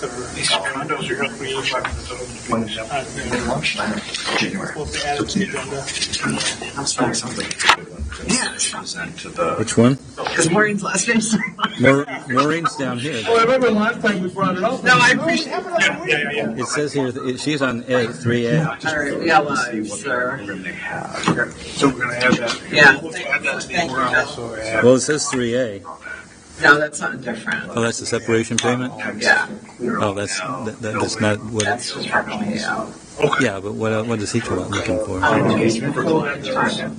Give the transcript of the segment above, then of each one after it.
that these condos are going to be 500,000. January. We'll be added to the agenda. Sounds like a good one. Yeah. Which one? Because Maureen's last name's Maureen's down here. Well, I remember last time we brought it up. No, I appreciate it. Yeah. It says here that she's on A, 3A. All right, yeah, well, sir. So we're going to add that. Yeah. We'll add that to the Thank you. we'll also add. Well, it says 3A. No, that's something different. Oh, that's the separation payment? Yeah, Oh, that's not what. that's just for payout. Yeah, but what does he come out looking for?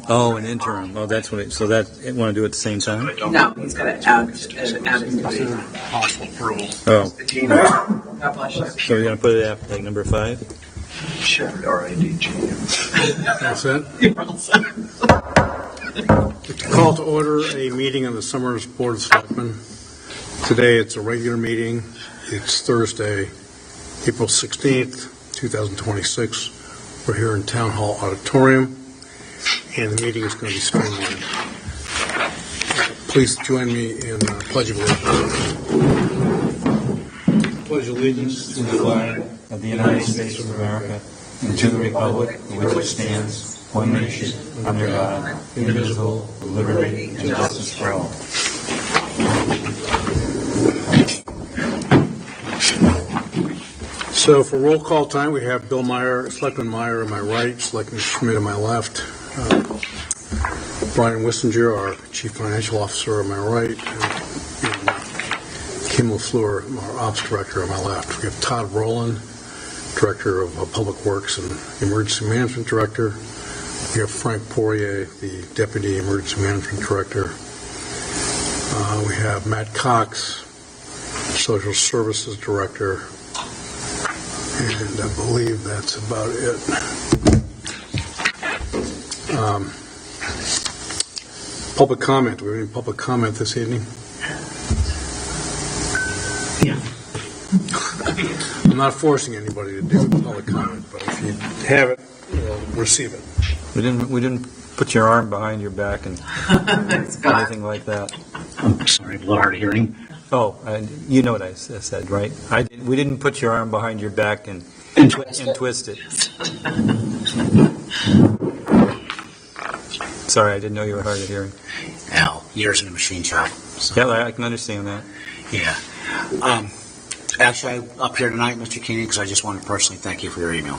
Oh, an interim. Oh, that's what. So that want to do it at the same time? No, he's got to add it to Possible approval. Oh, God bless you. so you're gonna put it at like number 5? Sure. RIDG. That's it. You're all set. Call to order a meeting of the Summers Board of Selectmen. Today it's a regular meeting. It's Thursday, April 16th, 2026. We're here in Town Hall Auditorium, and the meeting is going to be streamlined. Please join me in the Pledge of Allegiance. Pledge allegiance To the flag of the United States of America and to the republic for which it stands, one nation, under God, indivisible, with liberty and justice for all. So for roll call time, we have Bill Meyer, Selectman Meyer on my right, Selectman Schmidt on my left, Brian Wissinger, our Chief Financial Officer, on my right, and Kim LaFleur, our Ops Director, on my left. We have Todd Rowland, Director of Public Works and Emergency Management Director. We have Frank Poirier, the Deputy Emergency Management Director. We have Matt Cox, Social Services Director. And I believe that's about it. Public comment. Do we have any public comment this evening? Yeah. I'm not forcing anybody to do public comment, but if you have it, we'll receive it. We didn't put your arm behind your back and anything like that. I'm sorry, a little hard of hearing. Oh, you know what I said, right? We didn't put your arm behind your back and twist it. Sorry, I didn't know you were hard of hearing. Now, years in a machine shop. So, Yeah, I can understand that. yeah. Actually, I'm up here tonight, Mr. Keeney, because I just want to personally thank you for your email.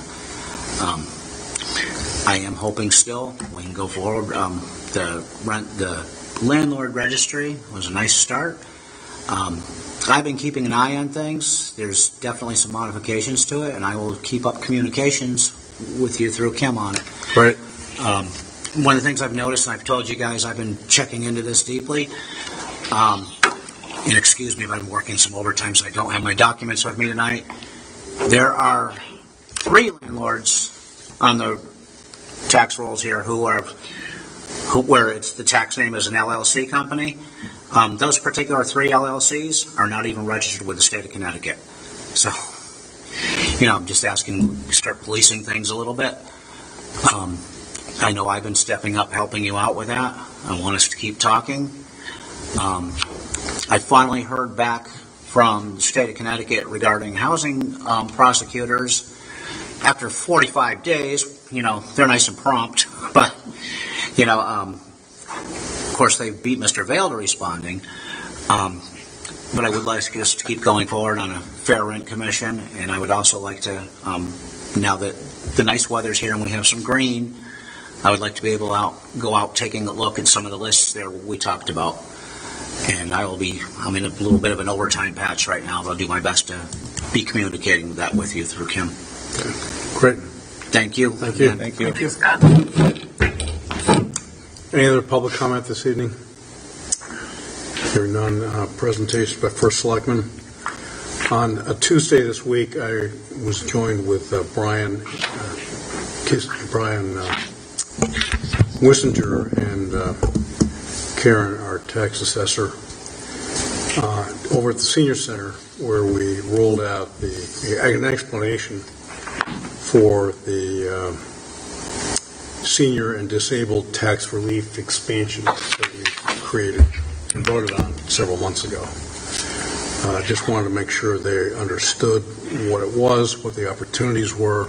I am hoping still we can go forward. The landlord registry was a nice start. I've been keeping an eye on things. There's definitely some modifications to it, and I will keep up communications with you through Kim on it. Right. One of the things I've noticed, and I've told you guys, I've been checking into this deeply. And excuse me if I'm working some overtime, so I don't have my documents with me tonight. There are 3 landlords on the tax rolls here where it's the tax name is an LLC company. Those particular 3 LLCs are not even registered with the state of Connecticut. So, I'm just asking, start policing things a little bit. I know I've been stepping up, helping you out with that. I want us to keep talking. I finally heard back from the state of Connecticut regarding housing prosecutors. After 45 days, they're nice and prompt, but, of course, they beat Mr. Vail to responding. But I would like us to keep going forward on a fair rent commission, and I would also like to, now that the nice weather's here and we have some green, I would like to be able to go out taking a look at some of the lists there we talked about. And I'm in a little bit of an overtime patch right now, but I'll do my best to be communicating that with you through Kim. Great. Thank you. Thank you. Thank you. Thank you, Scott. Any other public comment this evening? Hearing none. Presentation by First Selectman. On a Tuesday this week, I was joined with Brian Wissinger and Karen, our tax assessor, over at the Senior Center, where we rolled out an explanation for the senior and disabled tax relief expansion that we created and voted on several months ago. Just wanted to make sure they understood what it was, what the opportunities were.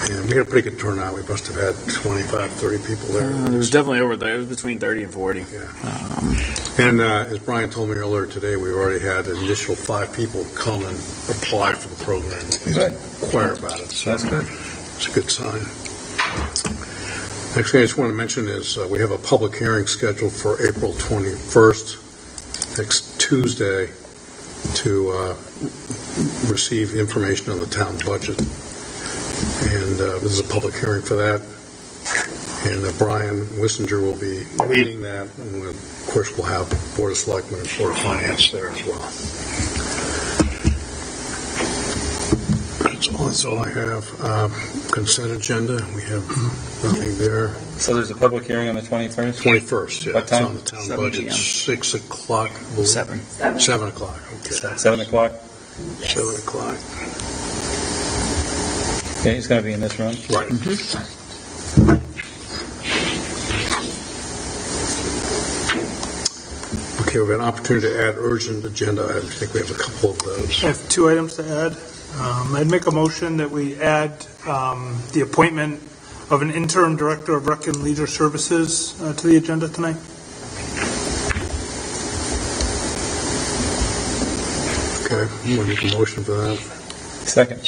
And we had a pretty good turnout. We must have had 25, 30 people there. There was definitely over there. It was between 30 and 40. And as Brian told me earlier today, we already had an initial 5 people come and apply for the program. Inquire about it. So That's good. it's a good sign. Next thing I just want to mention is we have a public hearing scheduled for April 21st, next Tuesday, to receive information on the town budget. And this is a public hearing for that. And Brian Wissinger will be leading that. And of course, we'll have Board of Selectmen and Board of Finance there as well. That's all I have. Consent agenda, we have nothing there. So there's a public hearing on the 21st? 21st, yeah. What time? It's on the town 7 budget, p.m. 6 o'clock. I believe. 7. 7 o'clock, okay. 7 o'clock? 7 o'clock. Okay, he's going to be in this room? Right. Okay, we have an opportunity to add urgent agenda items. I think we have a couple of those. I have 2 items to add. I'd make a motion that we add the appointment of an interim director of Rec and Leisure Services to the agenda tonight. Okay, I'm going to make a motion for that. Second.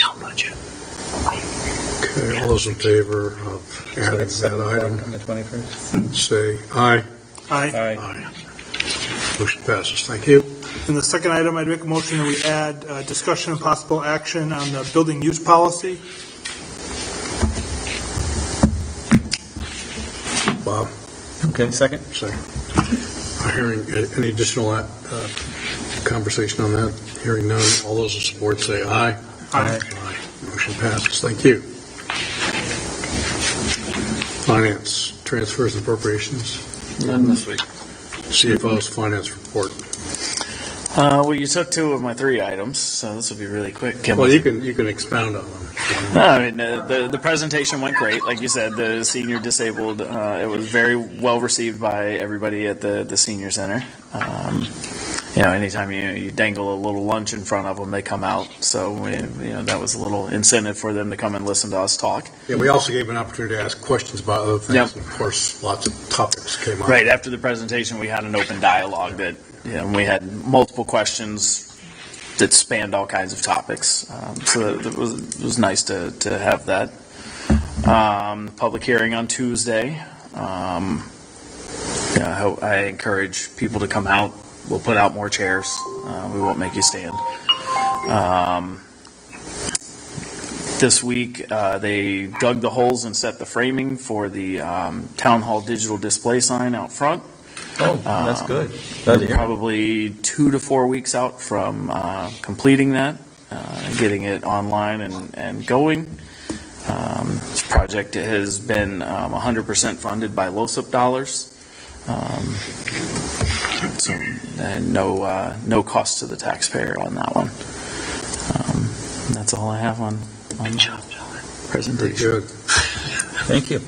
Okay, all those in favor of adding that item, On the 21st? say aye. Aye. Aye. Motion passes. Thank you. And the second item, I'd make a motion that we add discussion and possible action on the building use policy. Bob, Okay, second. second. Hearing any additional conversation on that? Hearing none. All those in support say aye. Aye. Motion passes. Thank you. Finance, transfers and appropriations. None this week. CFO's finance report. Well, you took 2 of my 3 items, so this will be really quick. Kim. Well, you can expound on them. No, I mean, the presentation went great. Like you said, the senior disabled, it was very well received by everybody at the senior center. Anytime you dangle a little lunch in front of them, they come out. So, that was a little incentive for them to come and listen to us talk. Yeah, we also gave an opportunity to ask questions about other things. Yep. And of course, lots of topics came up. Right after the presentation, we had an open dialogue that, we had multiple questions that spanned all kinds of topics. So it was nice to have that. Public hearing on Tuesday. I encourage people to come out. We'll put out more chairs. We won't make you stand. This week, they dug the holes and set the framing for the town hall digital display sign out front. Oh, that's good. Glad to hear. Probably 2 to 4 weeks out from completing that, getting it online and going. This project has been 100% funded by LOSIP dollars. And no cost to the taxpayer on that one. That's all I have on Very presentation. good. Thank you.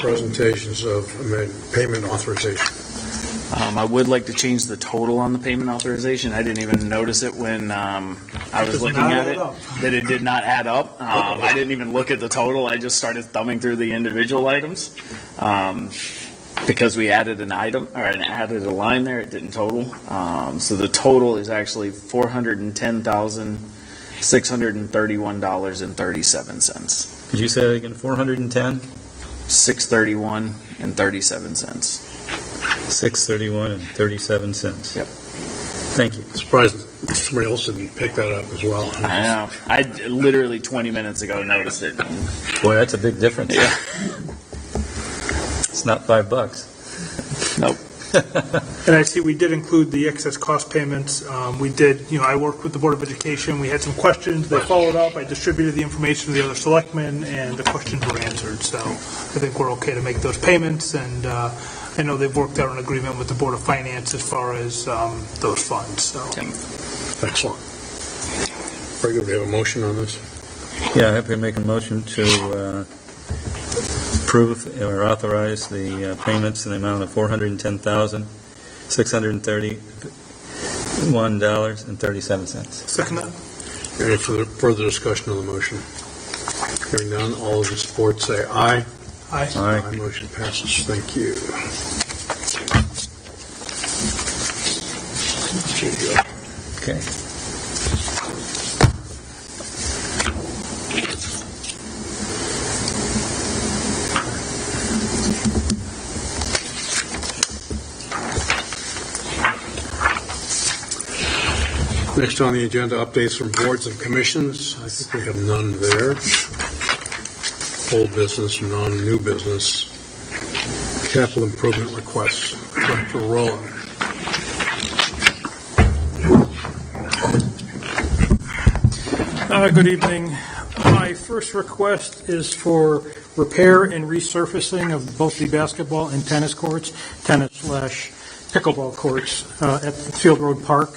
Presentations of payment authorization. I would like to change the total on the payment authorization. I didn't even notice it when I was Does looking not at add it, up. that it did not add up. I didn't even look at the total. I just started thumbing through the individual items. Because we added an item, or added a line there, it didn't total. So the total is actually $410,631.37. Did you say that again? 410? $631.37. 631 and 37 cents. Yep. Thank you. Surprised somebody else didn't pick that up as well. I know. I literally 20 minutes ago noticed it. Boy, that's a big difference. Yeah. It's not $5. Nope. And I see we did include the excess cost payments. We did, I worked with the Board of Education. We had some questions. They followed up. I distributed the information to the other selectmen, and the questions were answered. So I think we're okay to make those payments. And I know they've worked out an agreement with the Board of Finance as far as those funds. So Excellent. Very good. We have a motion on this. Yeah, I have to make a motion to approve or authorize the payments in the amount of $410,630 $1.37. Second that. Any further discussion on the motion? Hearing none, all those in support say aye. Aye. Aye. Motion passes. Thank you. Okay. Next on the agenda, updates from boards and commissions. I think we have none there. Old business, non-new business. Capital improvement requests. Director Rowland. Good evening. My first request is for repair and resurfacing of both the basketball and tennis courts, tennis/pickleball courts at Field Road Park.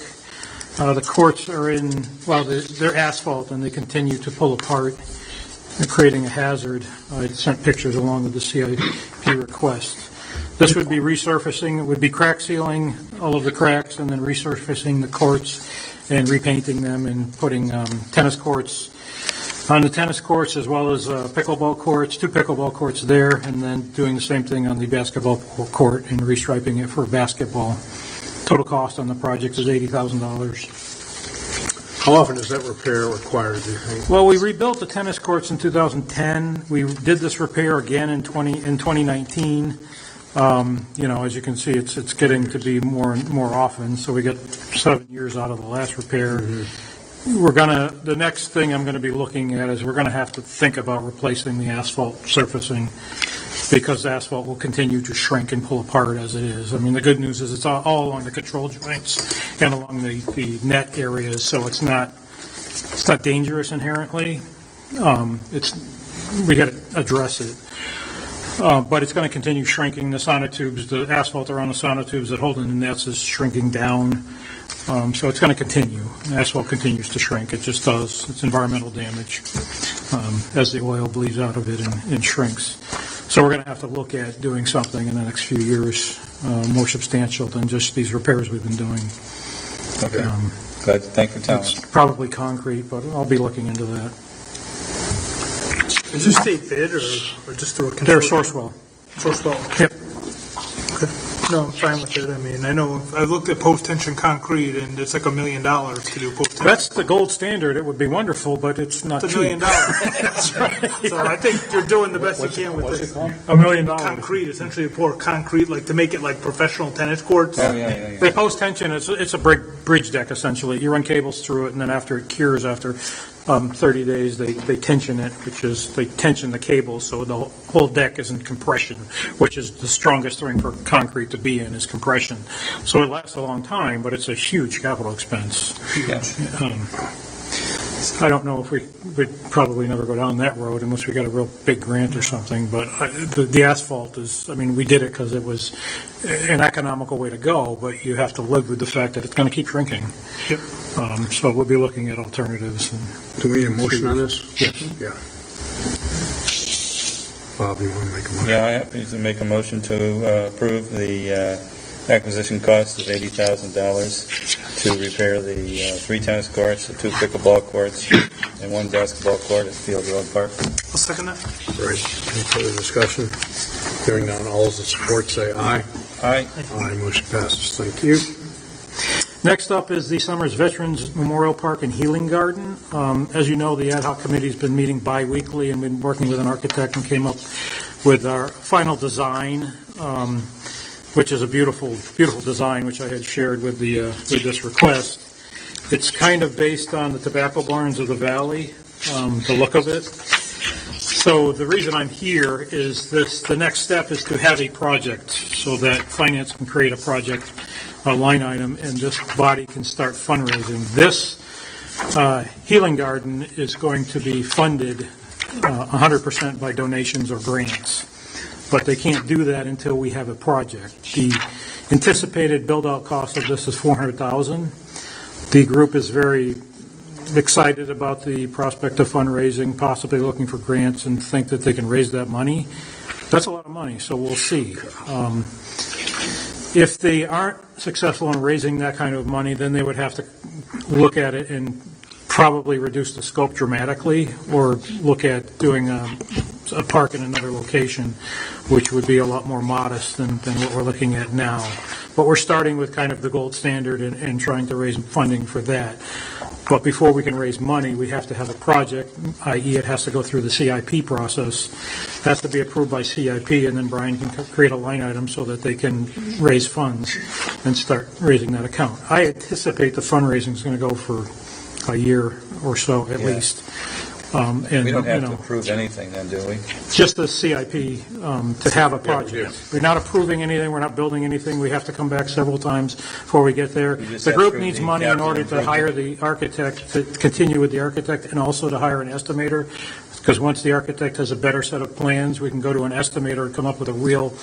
The courts are they're asphalt and they continue to pull apart, creating a hazard. I sent pictures along with the CIP request. This would be resurfacing, it would be crack sealing all of the cracks and then resurfacing the courts and repainting them and putting tennis courts on the tennis courts as well as pickleball courts, 2 pickleball courts there, and then doing the same thing on the basketball court and restriping it for basketball. Total cost on the project is $80,000. How often is that repair required, do you think? Well, we rebuilt the tennis courts in 2010. We did this repair again in 2019. As you can see, it's getting to be more and more often. So we got 7 years out of the last repair. Mm-hmm. The next thing I'm going to be looking at is we're going to have to think about replacing the asphalt surfacing because the asphalt will continue to shrink and pull apart as it is. I mean, the good news is it's all along the control joints and along the net areas, so it's not dangerous inherently. We got to address it. But it's going to continue shrinking. The sonotubes, the asphalt around the sonotubes that hold in the nets is shrinking down. So it's going to continue. The asphalt continues to shrink. It just does. It's environmental damage as the oil bleeds out of it and shrinks. So we're going to have to look at doing something in the next few years more substantial than just these repairs we've been doing. Okay. Good. Thank you for telling It's us. probably concrete, but I'll be looking into that. Is this state bid or just through a They're consortium? Sourcewell. Sourcewell. Yep. Okay. No, I'm fine with it. I mean, I know, I've looked at post-tension concrete, and it's like $1 million to do post-tension. That's the gold standard. It would be wonderful, but it's not It's $1 cheap. million. That's right. So I think you're doing the best you can with this. $1 million. Concrete, essentially pour concrete, like to make it like professional tennis courts. Oh, yeah. The post-tension, it's a bridge deck, essentially. You run cables through it, and then after it cures, after 30 days, they tension it, which is, they tension the cables, so the whole deck is in compression, which is the strongest thing for concrete to be in, is compression. So it lasts a long time, but it's a huge capital expense. Yeah. I don't know if we'd probably never go down that road unless we got a real big grant or something, but the asphalt is, I mean, we did it because it was an economical way to go, but you have to live with the fact that it's going to keep shrinking. Yep. So we'll be looking at alternatives. Do we need a motion on this? Yes. Yeah. Bob, you want to make a motion? Yeah, I have to make a motion to approve the acquisition cost of $80,000 to repair the 3 tennis courts, the 2 pickleball courts, and 1 basketball court at Field Road Park. I'll second that. All right. Any further discussion? Hearing none, all those in support say aye. Aye. Aye, motion passes. Thank you. Next up is the Summers Veterans Memorial Park and Healing Garden. As you know, the ad hoc committee's been meeting bi-weekly and been working with an architect and came up with our final design, which is a beautiful, beautiful design, which I had shared with this request. It's kind of based on the tobacco barns of the valley, the look of it. So the reason I'm here is the next step is to have a project so that finance can create a project, a line item, and this body can start fundraising. This healing garden is going to be funded 100% by donations or grants, but they can't do that until we have a project. The anticipated build-out cost of this is $400,000. The group is very excited about the prospect of fundraising, possibly looking for grants, and think that they can raise that money. That's a lot of money, so we'll see. If they aren't successful in raising that kind of money, then they would have to look at it and probably reduce the scope dramatically, or look at doing a park in another location, which would be a lot more modest than what we're looking at now. But we're starting with kind of the gold standard and trying to raise funding for that. But before we can raise money, we have to have a project, i.e. it has to go through the CIP process, has to be approved by CIP, and then Brian can create a line item so that they can raise funds and start raising that account. I anticipate the fundraising is going to go for a year or so at least. And, We don't have you to know, approve anything then, do we? just the CIP to have a project. We're not approving anything, we're not building anything, we have to come back several times before we get there. You just The have group to needs the money in capital order to improvement. hire the architect, to continue with the architect, and also to hire an estimator, because once the architect has a better set of plans, we can go to an estimator and come up with a real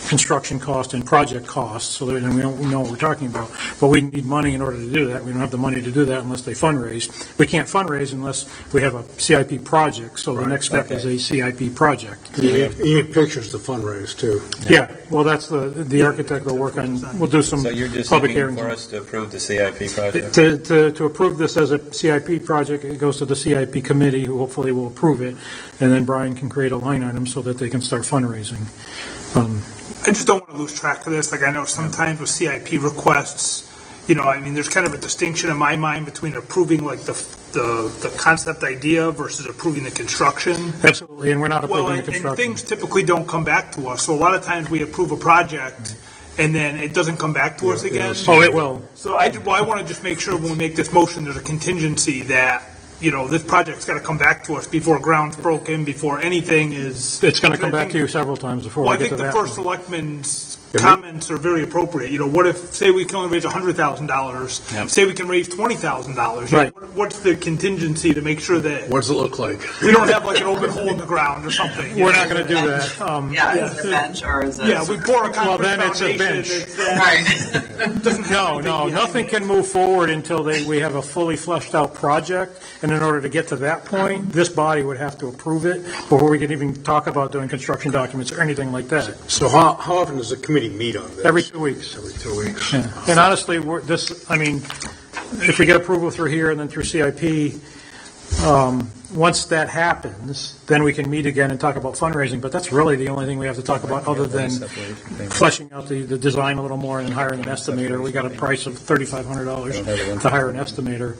construction cost and project costs, so that we know what we're talking about. But we need money in order to do that. We don't have the money to do that unless they fundraise. We can't fundraise unless we have a CIP project, so the next step is a CIP project. You need pictures to fundraise, too. Yeah, well, that's the architect will work on, we'll do some So you're just public looking hearings. for us to approve the CIP project? To approve this as a CIP project, it goes to the CIP committee, who hopefully will approve it, and then Brian can create a line item so that they can start fundraising. I just don't want to lose track of this. Like, I know sometimes with CIP requests, I mean, there's kind of a distinction in my mind between approving like the concept idea versus approving the construction. Absolutely, and we're not Well, approving the and construction. things typically don't come back to us. So a lot of times we approve a project and then it doesn't come back to us again. Oh, it will. So I want to just make sure when we make this motion, there's a contingency that, this project's got to come back to us before ground's broken, before anything is. It's going to come back to you several times before Well, we I get think to the that first point. selectmen's comments are very appropriate. What if, say we can only raise $100,000, Yep. say we can raise $20,000. Right. What's the contingency to make sure that What does it look like? we don't have like an open hole in the ground or something? We're not going to do that. Yeah, is it a bench or is it? Yeah, we pour a Well, concrete then it's a foundation. bench. Right. No, nothing can move forward until we have a fully fleshed out project, and in order to get to that point, this body would have to approve it before we can even talk about doing construction documents or anything like that. So how often does the committee meet on this? Every 2 weeks. Every 2 weeks. Yeah. And honestly, if we get approval through here and then through CIP, once that happens, then we can meet again and talk about fundraising, but that's really the only thing we have to talk about, other than fleshing out the design a little more and hiring an estimator. We got a price of $3,500 to hire an estimator,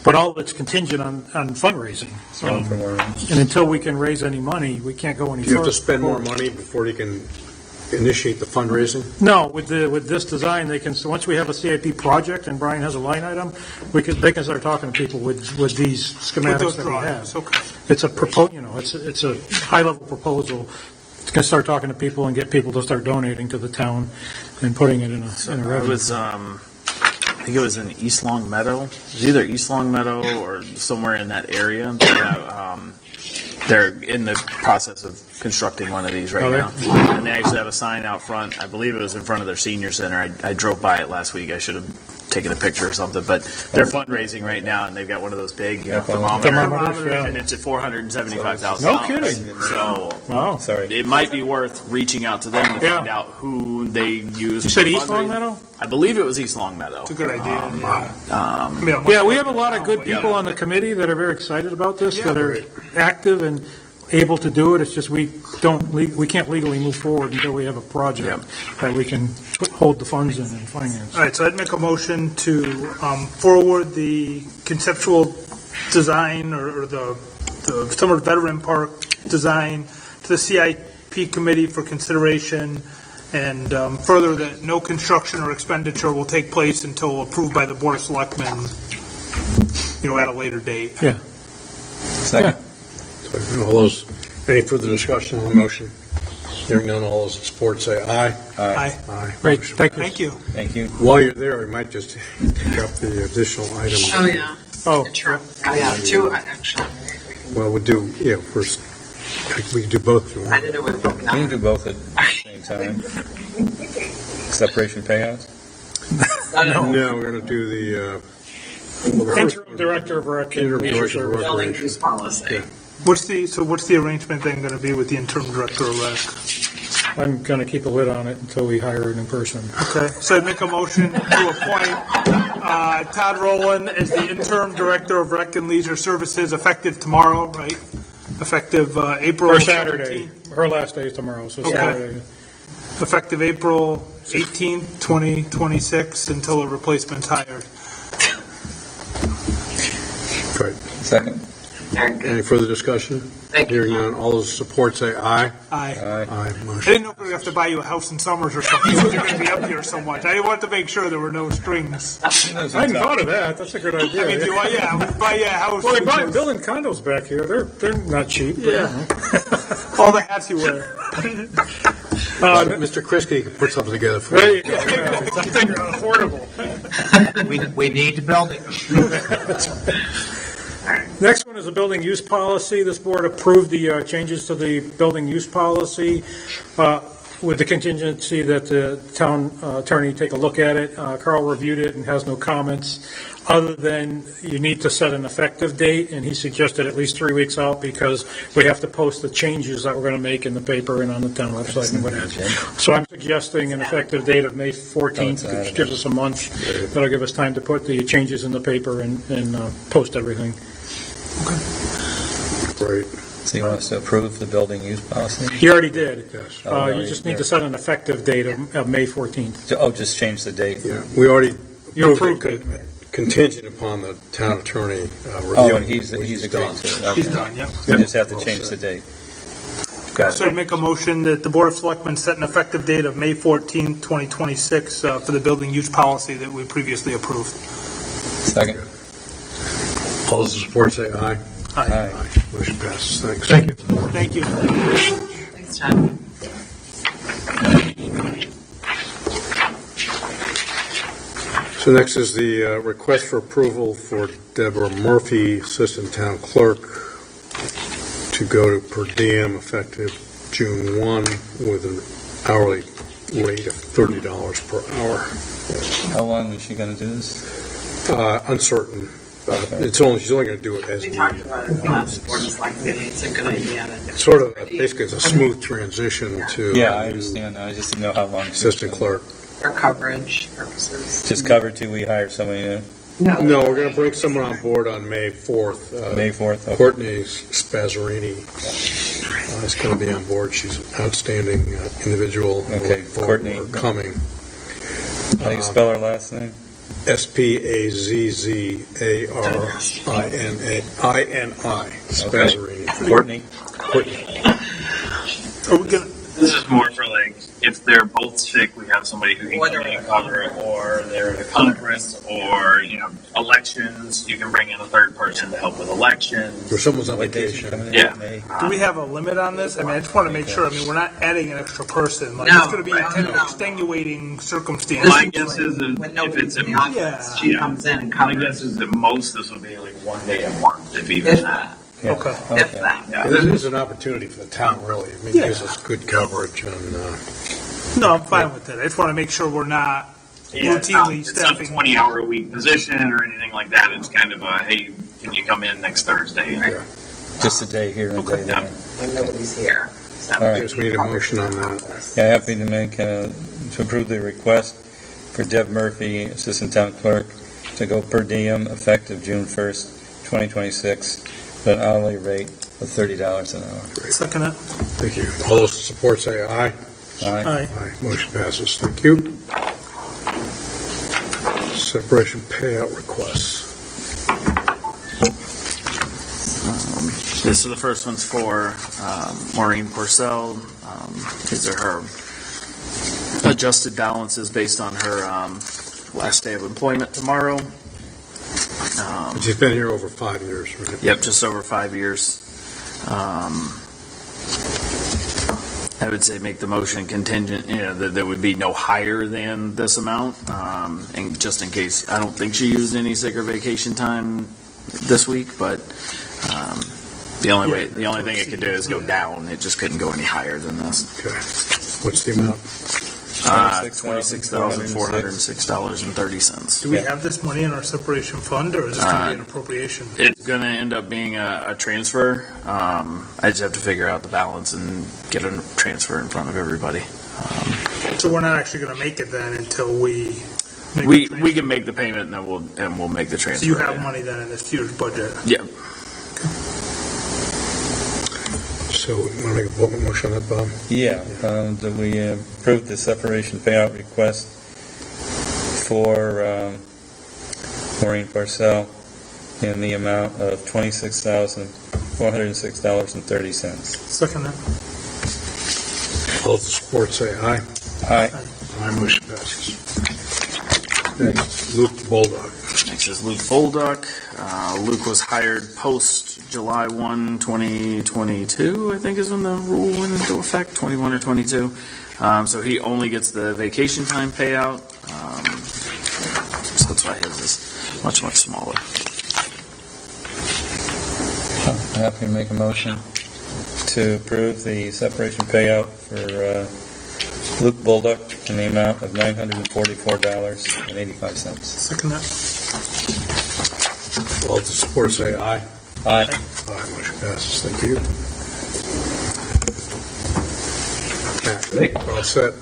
but all of it's contingent on fundraising. And until we can raise any money, we can't go any Do further. you have to spend more money before you can initiate the fundraising? No, with this design, they can, so once we have a CIP project and Brian has a line item, they can start talking to people with these With schematics those that we drawings, have. okay. It's it's a high-level proposal. It's going to start talking to people and get people to start donating to the town and putting it in a It revenue. was, I think it was in East Long Meadow. It was either East Long Meadow or somewhere in that area. They're in the process of constructing one of these right Oh, now. And they actually have a sign out front. I believe it was in front of their senior center. I drove by it last week. I should have taken a picture or something. But they're fundraising right now, and they've got one of those big thermometers. Thermometers, yeah. And it's at $475,000. No kidding. So Wow. Sorry. it might be worth reaching out to them to Yeah. find out who they use. You said for East Long fundraising. Meadow? I believe it was East Long Meadow. It's a good idea. Yeah, we have a lot of good people on the committee that are very excited about this, that are active and able to do it. It's just we can't legally move forward until we have a project that we can hold the funds in and finance. All right, so I'd make a motion to forward the conceptual design or the Summer Veteran Park design to the CIP committee for consideration, and further that no construction or expenditure will take place until approved by the Board of Selectmen, at a later date. Yeah. Second. Any further discussion on the motion? Hearing none, all those in support say aye. Aye. Aye. Great, thank you. Thank you. Thank you. While you're there, we might just pick up the additional item. Oh, yeah. Oh, True. Oh, yeah, two, actually. Well, we'll do, first, we can do both if you I want. didn't know it was broken We can up. do both at the same time. Separation payouts? No. No, we're going to do the, interim director of rec. and Interim leisure director of service. Building use policy. Yeah. What's the arrangement then going to be with the interim director of rec? I'm going to keep a lid on it until we hire a new person. Okay, so I'd make a motion to appoint Todd Rowland as the interim director of Rec and Leisure Services effective tomorrow, right? Effective April Or Saturday. 17th. Her last day is tomorrow, so Okay. Saturday. Effective April 18th, 2026, until a replacement's hired. Great. Second. Very good. Any further discussion? Thank you. Hearing none, all those in support say aye. Aye. Aye. Aye, I motion. didn't know if we have to buy you a house in Summers or something, because you're going to be up here so much. I wanted to make sure there were no strings. I hadn't thought of that. That's a good idea. I mean, if you want, yeah, we buy you a house. Well, they building condos back here. They're not cheap. but, Yeah. you know. All the hats you wear. Mr. Krisky can put something together for There you. you go. Yeah, something affordable. We need to build it. Next one is a building use policy. This board approved the changes to the building use policy with the contingency that the town attorney take a look at it. Carl reviewed it and has no comments, other than you need to set an effective date, and he suggested at least 3 weeks out because we have to post the changes that we're going to make in the paper and on the town website and whatever. So I'm suggesting an effective date of May 14th, which gives us a month. That'll give us time to put the changes in the paper and post everything. Great. So you want us to approve the building use policy? You already did. Yes. You just need to set an effective date of May 14th. Oh, just change the date? Yeah, we already You approved approved it contingent upon the town attorney reviewing. Oh, and he's what agreed done. to it. He's Okay. done, yep. We just have to change the date. Got So it. I'd make a motion that the Board of Selectmen set an effective date of May 14th, 2026 for the building use policy that we previously approved. Second. All those in support say aye. Aye. Motion passes. Thanks. Thank you. Thank you. Thanks, John. So next is the request for approval for Deborah Murphy, Assistant Town Clerk, to go to per diem effective June 1 with an hourly rate of $30 per hour. How long is she going to do this? Uncertain. She's only going to do it as We talked needed. about it last board, it's like, it's a good idea. It's sort of, basically, it's a smooth transition to Yeah, I a new understand. I just didn't know how long. assistant clerk. For coverage purposes. Just cover till we hire somebody new? No, we're going to bring someone on board on May 4th. May 4th? Okay. Courtney Spazzarini is going to be on board. She's an outstanding individual. Okay, We're looking forward Courtney. to her coming. How do you spell her last name? Spazzzarini. Spazzarini. Courtney? Courtney. Are we gonna, This is more for like, if they're both sick, we have somebody who can Or come in they're- and cover it, or they're at a conference, or, elections, you can bring in a third person to help with elections. Or someone's on What day is she vacation. coming in? Yeah. May? do we have a limit on this? I mean, I just want to make sure, we're not adding an extra person. Like, No, it's going to be right, kind of no. extenuating circumstance. My guess is that When if nobody's it's in a, the office, she yeah. comes in and my covers. guess is that most this will be like one day a month, if even If that. that, Yeah. Okay. if that. Yeah. This is an opportunity for the town, really. I mean, it gives us good coverage and, No, I'm fine with that. I just want to make sure we're not Yeah, it's not- routinely it's not a staffing. 20-hour-a-week position or anything like that. It's kind of a, hey, can you come in next Thursday? Just a day here and a day Yeah. there. When nobody's here. So- All right. I guess we need a motion on that. Yeah, happy to make, to approve the request for Deb Murphy, Assistant Town Clerk, to go per diem effective June 1st, 2026, at an hourly rate of $30 an hour. Second it. Thank you. All those in support say aye. Aye. Aye. Aye. Motion passes. Thank you. Separation payout requests. So the first one's for Maureen Porcel. These are her adjusted balances based on her last day of employment tomorrow. She's been here over 5 years, right? Yep, just over 5 years. I would say make the motion contingent, that there would be no higher than this amount. And just in case, I don't think she used any sick or vacation time this week, but the only thing it could do is go down. It just couldn't go any higher than this. Okay. What's the amount? $26,406.30. Do we have this money in our separation fund, or is this going to be an appropriation? It's going to end up being a transfer. I just have to figure out the balance and get a transfer in front of everybody. So we're not actually going to make it then until we make the We transfer. can make the payment and then we'll make the transfer. So you have money then in this year's budget? Yeah. So, you want to make a vote motion on that, Bob? Yeah, that we approve the separation payout request for Maureen Parcell in the amount of $26,406.30. Second that. All those in support say aye. Aye. Aye, motion passes. Next, Luke Bulldog. Next is Luke Bolduc. Luke was hired post July 1, 2022, I think is when the rule went into effect, 21 or 22. So he only gets the vacation time payout. So that's why his is much, much smaller. I'm happy to make a motion to approve the separation payout for Luke Bolduc in the amount of $944.85. Second that. All those in support say aye. Aye. Aye, motion passes. Thank you. Matt, all set.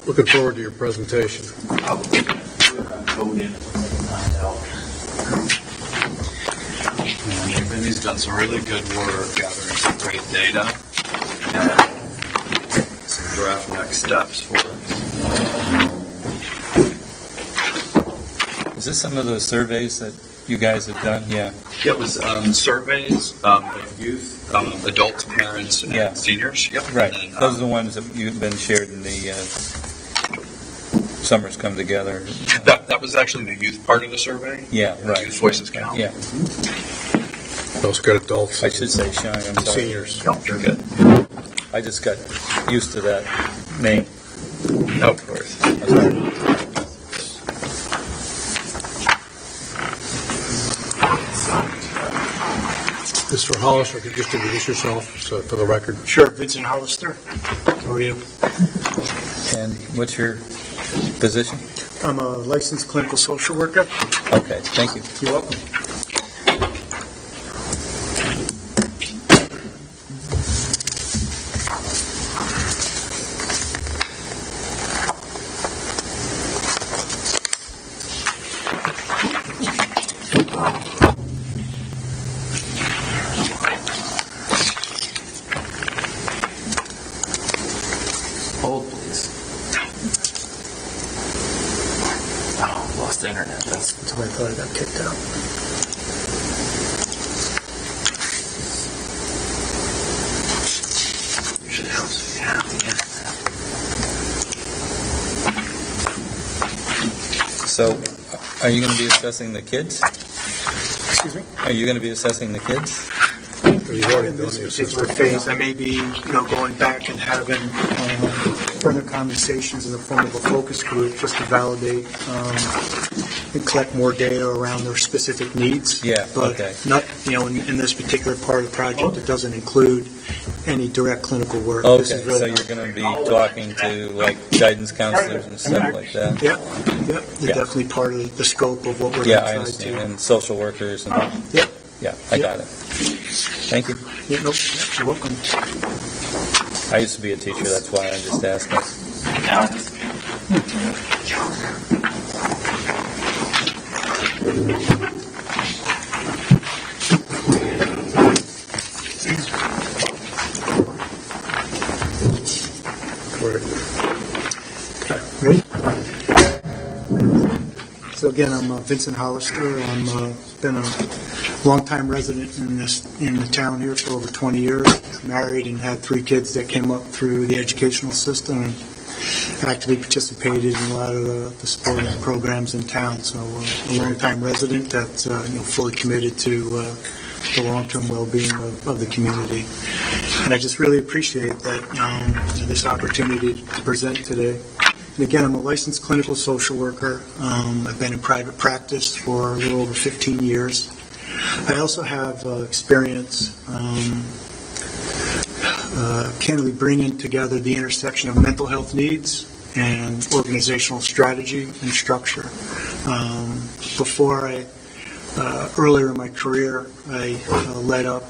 Looking forward to your presentation. Vinny's done some really good work gathering some great data and some draft next steps for us. Is this some of the surveys that you guys have done? Yeah. It was surveys of youth, adults, parents, and Yeah. seniors. Yep. Right. And, Those are the ones that you've been shared in the Summers Come Together. that was actually the youth part of the survey. Yeah, right. Youth voices count. Yeah. Those good adults. I should say Shine, I'm sorry. Seniors. No, you're good. I just got used to that name. No, of course. That's right. Mr. Hollister, could you just introduce yourself for the record? Sure, Vincent Hollister. How are you? And what's your position? I'm a licensed clinical social worker. Okay, thank you. You're welcome. Hold, please. Oh, lost the internet. That's why I thought I got kicked out. Usually helps if you have the internet. So, are you going to be assessing the kids? Excuse me? Are you going to be assessing the kids? You've already In done this the particular assessment. phase, I may be, going back and having further conversations in the form of a focus group just to validate and collect more data around their specific needs. Yeah, But okay. not, in this particular part of the project, it doesn't include any direct clinical work. Okay, This is really so not- you're going to be talking to, like, guidance counselors and stuff like that? Yep, they're Yeah. definitely part of the scope of what we're Yeah, I going to try understand, to. and social workers and, Yep, yeah, I got it. Thank you. yeah, nope, you're welcome. I used to be a teacher, that's why I'm just asking. Ready? So again, I'm Vincent Hollister. I'm been a longtime resident in the town here for over 20 years. Married and had 3 kids that came up through the educational system and actively participated in a lot of the supporting programs in town. So a longtime resident that's fully committed to the long-term well-being of the community. And I just really appreciate that this opportunity to present today. And again, I'm a licensed clinical social worker. I've been in private practice for a little over 15 years. I also have experience candidly bringing together the intersection of mental health needs and organizational strategy and structure. Earlier in my career, I led up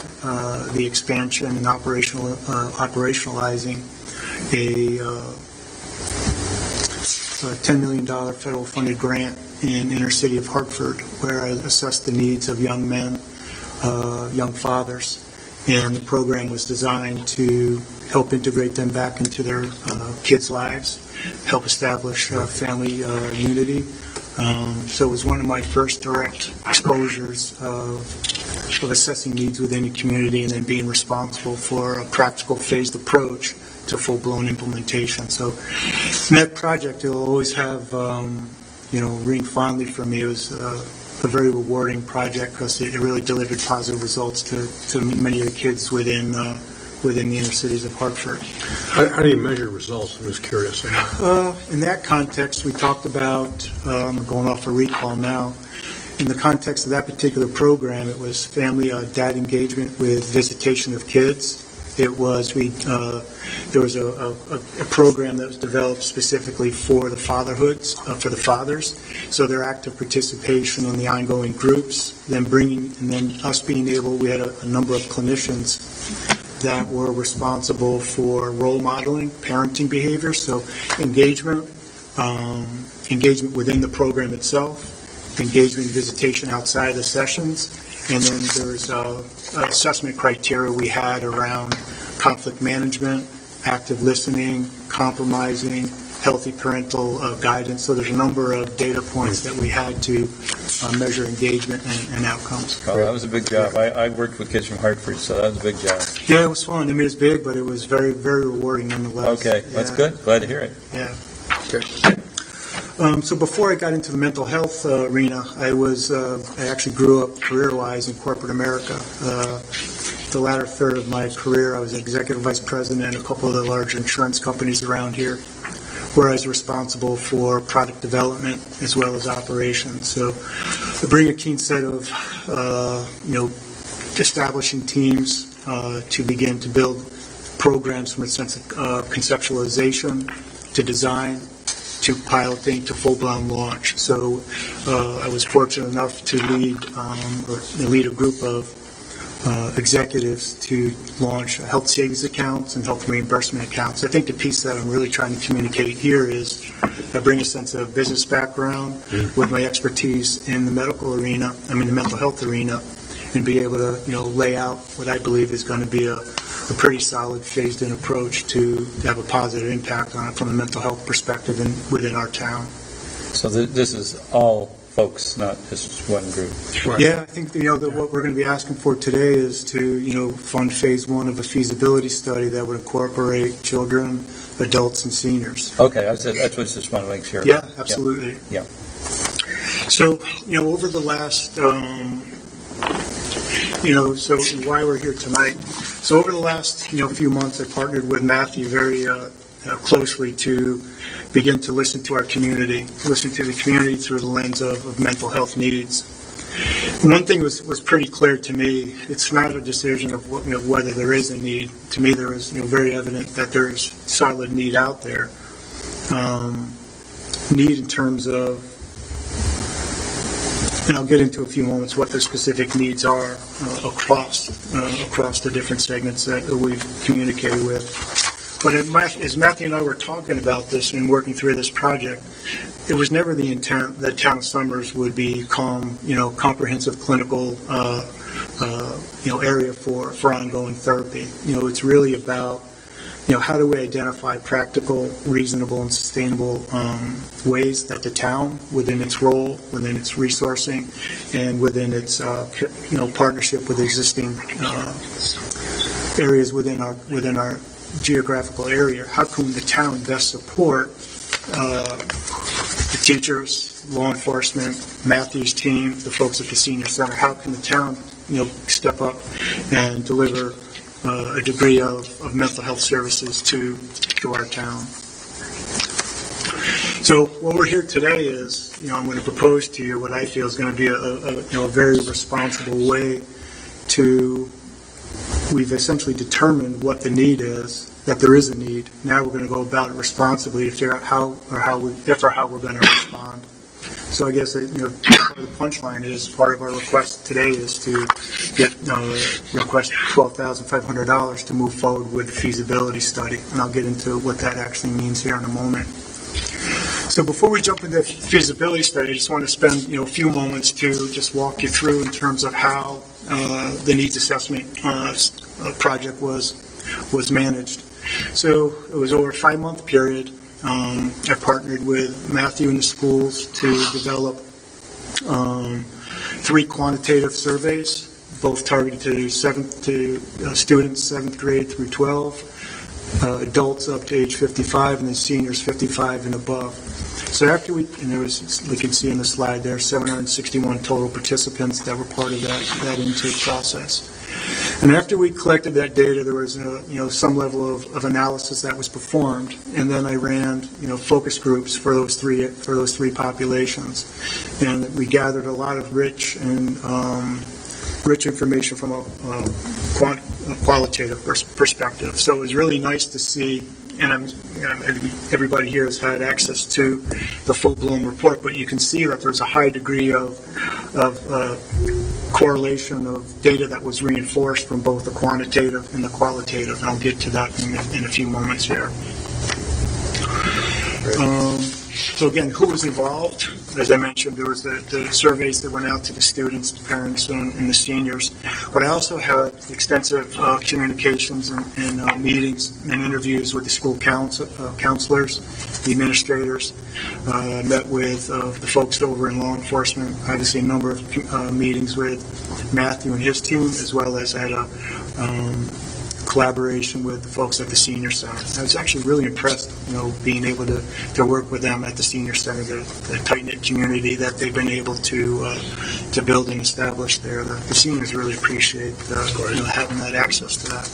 the expansion and operationalizing a $10 million federal funded grant in inner city of Hartford, where I assessed the needs of young men, young fathers, and the program was designed to help integrate them back into their kids' lives, help establish family unity. So it was one of my first direct exposures of assessing needs within the community and then being responsible for a practical phased approach to full-blown implementation. So that project will always have, ring fondly for me. It was a very rewarding project because it really delivered positive results to many of the kids within the inner cities of Hartford. How do you measure results? I'm just curious. In that context, we talked about, I'm going off a recall now, in the context of that particular program, it was family dad engagement with visitation of kids. It was, there was a program that was developed specifically for the fatherhoods, for the fathers, so their active participation in the ongoing groups, then us being able, we had a number of clinicians that were responsible for role modeling, parenting behavior, so engagement within the program itself, engagement and visitation outside of the sessions, and then there's assessment criteria we had around conflict management, active listening, compromising, healthy parental guidance. So there's a number of data points that we had to measure engagement and outcomes. Oh, that was a big job. I worked with kids from Hartford, so that was a big job. Yeah, it was fun. I mean, it was big, but it was very, very rewarding nonetheless. Okay, that's good. Glad to hear it. Yeah. Okay. So before I got into the mental health arena, I actually grew up career-wise in corporate America. The latter third of my career, I was executive vice president at a couple of the large insurance companies around here, where I was responsible for product development as well as operations. So I bring a keen set of, establishing teams to begin to build programs from a sense of conceptualization to design to piloting to full-blown launch. So I was fortunate enough to lead a group of executives to launch health savings accounts and health reimbursement accounts. I think the piece that I'm really trying to communicate here is I bring a sense of business background with my expertise in the medical arena, the mental health arena, and be able to, lay out what I believe is going to be a pretty solid phased-in approach to have a positive impact on it from a mental health perspective within our town. So this is all folks, not just one group. Right. Yeah, I think that what we're going to be asking for today is to fund phase one of a feasibility study that would incorporate children, adults, and seniors. Okay, that's what I just want to make sure. Yeah, absolutely. Yeah. So over the last, so why we're here tonight. So over the last few months, I partnered with Matthew very closely to begin to listen to the community through the lens of mental health needs. One thing was pretty clear to me. It's not a decision of whether there is a need. To me, there is very evident that there is solid need out there. Need in terms of, and I'll get into a few moments what the specific needs are across the different segments that we've communicated with. But as Matthew and I were talking about this and working through this project, it was never the intent that Town of Somers would become, comprehensive clinical, area for ongoing therapy. It's really about, how do we identify practical, reasonable, and sustainable ways that the town, within its role, within its resourcing, and within its, partnership with existing areas within our geographical area, how can the town best support the teachers, law enforcement, Matthew's team, the folks at the senior center? How can the town, step up and deliver a degree of mental health services to our town? So what we're here today is, I'm going to propose to you what I feel is going to be a very responsible way to we've essentially determined what the need is, that there is a need. Now we're going to go about it responsibly to figure out how we're going to respond. So I guess, part of the punchline is part of our request today is to request $12,500 to move forward with the feasibility study. And I'll get into what that actually means here in a moment. So before we jump into the feasibility study, I just want to spend a few moments to just walk you through in terms of how the needs assessment project was managed. So it was over a 5-month period. I partnered with Matthew and the schools to develop 3 quantitative surveys, both targeted to students 7th grade through 12, adults up to age 55, and then seniors 55 and above. So after and there was, you can see in the slide there, 761 total participants that were part of that intake process. And after we collected that data, there was some level of analysis that was performed, and then I ran focus groups for those three populations, and we gathered a lot of rich information from a qualitative perspective. So it was really nice to see. And everybody here has had access to the full-blown report, but you can see that there's a high degree of correlation of data that was reinforced from both the quantitative and the qualitative, and I'll get to that in a few moments here. So again, who was involved? As I mentioned, there was the surveys that went out to the students, the parents, and the seniors. But I also had extensive communications and meetings and interviews with the school counselors, the administrators. I met with the folks over in law enforcement. Obviously, a number of meetings with Matthew and his team, as well as I had a collaboration with the folks at the senior center. I was actually really impressed, being able to work with them at the senior center, the tight-knit community that they've been able to build and establish there. The seniors really appreciate having that access to that.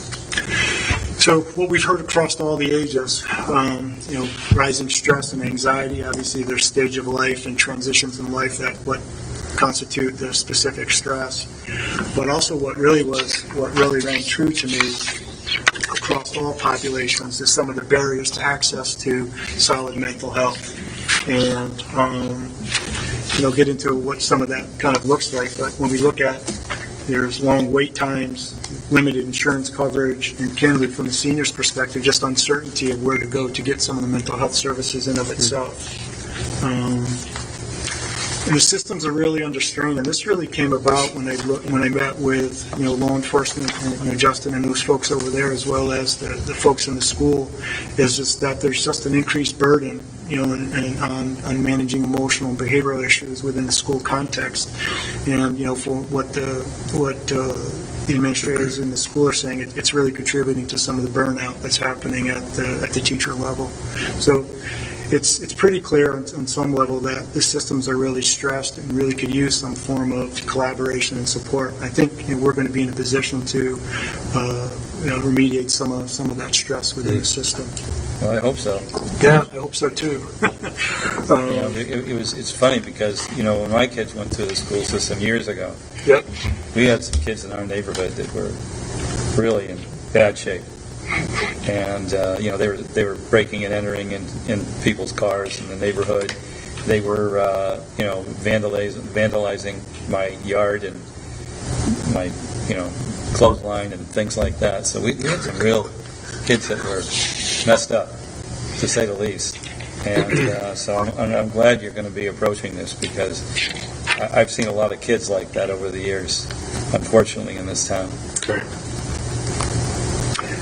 So what we've heard across all the ages, rising stress and anxiety, obviously their stage of life and transitions in life that what constitute the specific stress, but also what really rang true to me across all populations is some of the barriers to access to solid mental health, and get into what some of that kind of looks like. But when we look at, there's long wait times, limited insurance coverage, and candidly from the seniors' perspective, just uncertainty of where to go to get some of the mental health services in of itself. And the systems are really under strain, and this really came about when I met with law enforcement and Justin and those folks over there, as well as the folks in the school, is just that there's just an increased burden, on managing emotional and behavioral issues within the school context, and for what the administrators in the school are saying, it's really contributing to some of the burnout that's happening at the teacher level. So. It's pretty clear on some level that the systems are really stressed and really could use some form of collaboration and support. I think we're going to be in a position to remediate some of that stress within the system. Well, I hope so. Yeah, I hope so too. It's funny because when my kids went through the school system years ago, yep, we had some kids in our neighborhood that were really in bad shape. And they were breaking and entering in people's cars in the neighborhood. They were vandalizing my yard and my clothesline and things like that. So we had some real kids that were messed up, to say the least. And so I'm glad you're going to be approaching this, because I've seen a lot of kids like that over the years, unfortunately, in this town. Okay.